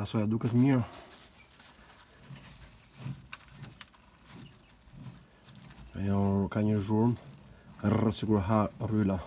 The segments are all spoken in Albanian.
Grasoja duket mirë. Ajo ka një zhurmë rrë sigur ha rryla.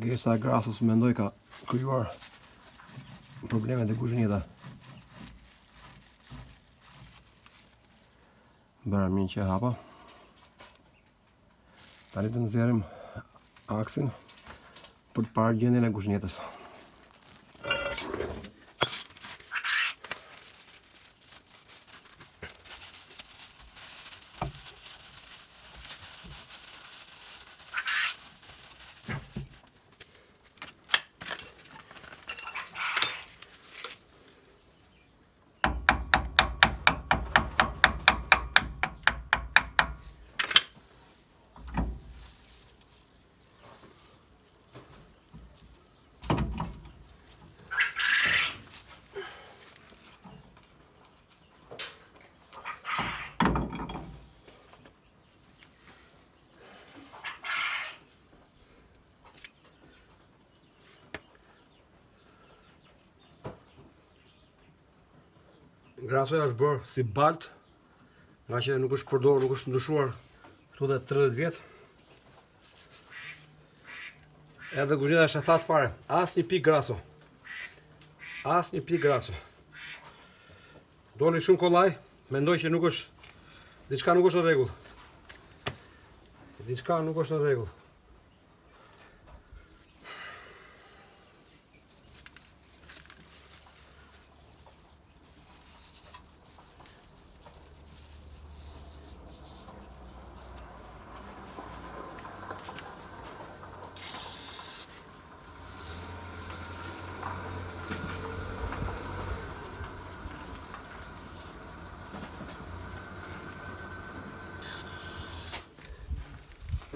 Gesa e grasës mendoj ka krijuar probleme të kuzhinita. Bëra mirë që e hapa. Tani të nxjerrim aksin për të parë gjendjen e kuzhinitës. Grasoja është bërë si balt, nga që nuk është përdorur, nuk është ndryshuar këtu dhe 30 vjet. Edhe kuzhina është e thatë fare, as një pikë graso. As një pikë graso. Doli shumë kollaj, mendoj që nuk është, diçka nuk është në rregull. Diçka nuk është në rregull.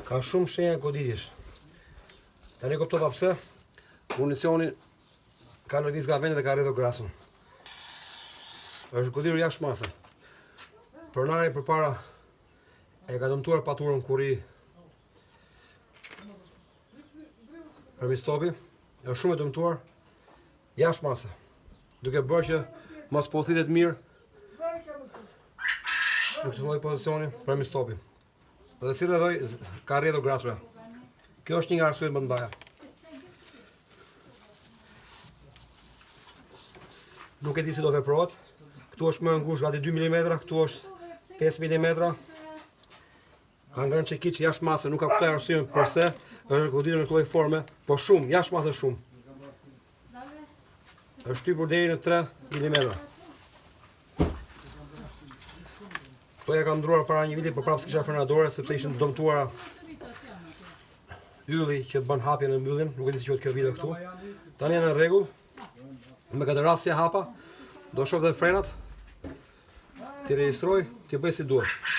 Ka shumë shenja goditjesh. Tani kuptova pse municioni ka lëviz nga vendi dhe ka rrjedhur grasën. Është goditur jashtë mase. Pronari përpara e ka dëmtuar paturën kur i përmistopi, është shumë e dëmtuar jashtë mase. Duke bërë që mos po thithet mirë në këtë lloj pozicioni përmistopi. Dhe si rrethoj ka rrjedhur grasoja. Kjo është një nga arsyet më të mëdha. Nuk e di si do veprohet. Këtu është më ngushtë gati 2 mm, këtu është 5 mm. Ka ngrënë çekiç jashtë mase, nuk ka kuptuar arsyeën pse është goditur në këtë lloj forme, po shumë, jashtë mase shumë. Është shtypur deri në 3 mm. Këto ja kam ndruar para një viti, por prapë s'kisha frenadore sepse ishin dëmtuara ylli që bën hapje në mbylljen, nuk e di si quhet kjo video këtu. Tani janë në rregull. Me këtë rast si e hapa, do shoh dhe frenat. Ti regjistroj, ti bëj si duhet.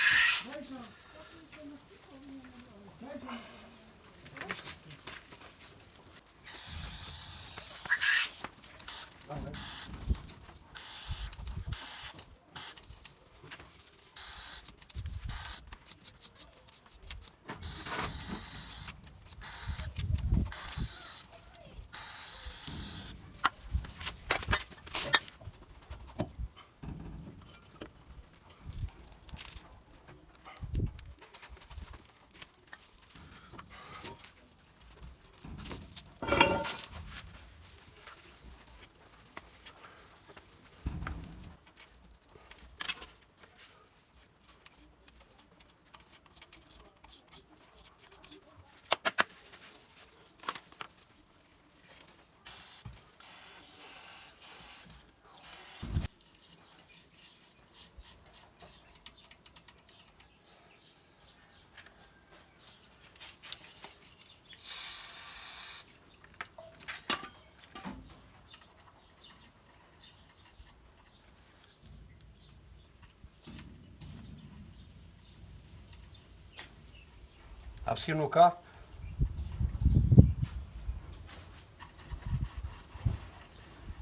Hapësirë nuk ka.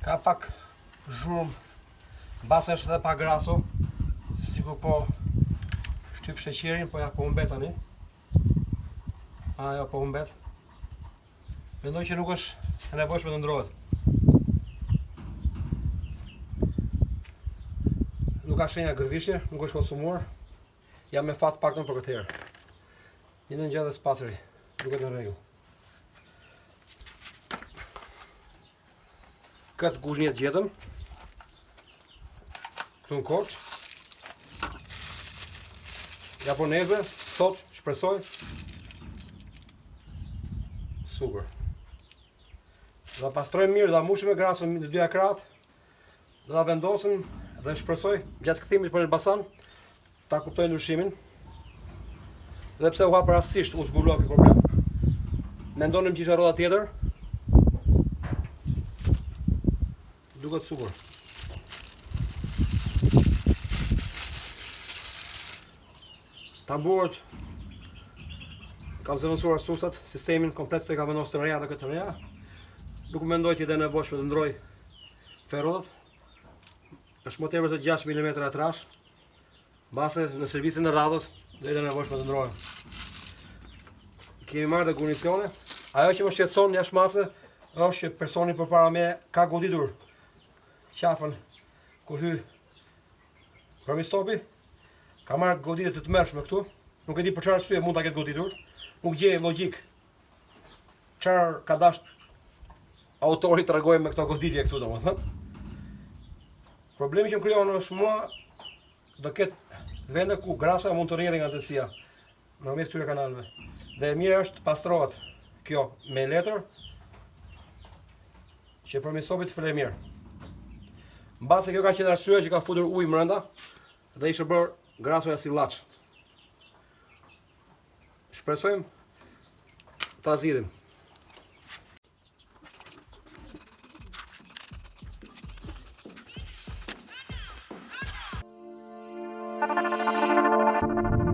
Ka pak zhurmë. Mbase është edhe pak graso. Sikur po shtyp sheqerin, po ja po humbet tani. Ja po humbet. Mendoj që nuk është e nevojshme të ndrohet. Nuk ka shenja gërvishje, nuk është konsumuar. Jam me fat paktën për këtë herë. Një në gjë dhe spaceri, duket në rregull. Këtë guzhnjë gjetëm. Këtu në korç. Japoneze, sot, shpresoj. Super. Da pastrojmë mirë, da mushim me grasën në dyja kratë. Da vendosim dhe shpresoj gjatë kthimit për Elbasan ta kuptoj ndryshimin. Dhe pse u hap rastësisht u zbulua ky problem. Mendonim që ishte rroda tjetër. Duket super. Tamburët kam zëvendësuar sustat, sistemin komplet të ka vendosur të reja dhe këtë të reja. Nuk mendoj që dhe nevojshme të ndroj ferrodat. Është më tepër se 6 mm atrash. Mbase në servisin e radhës do të nevojshme të ndrohen. Kemi marrë dhe gurnicione. Ajo që më shqetëson jashtë mase është që personi përpara me ka goditur qafën ku hy rëmistopi. Ka marrë goditje të tmerrshme këtu. Nuk e di për çfarë arsye mund ta ketë goditur. Nuk gjej logjik. Çfarë ka dash autori të tregojë me këto goditje këtu domethënë. Problemi që më krijon është mua do ketë vende ku grasoja mund të rrjedhë nga nxehtësia nëpërmjet këtyre kanaleve. Dhe e mirë është pastrohet kjo me letër që përmirësohet të flej mirë. Mbase kjo ka qenë arsyeja që ka futur ujë brenda dhe ishte bërë grasoja si llaç. Shpresojmë ta zgjidhim. Thank you.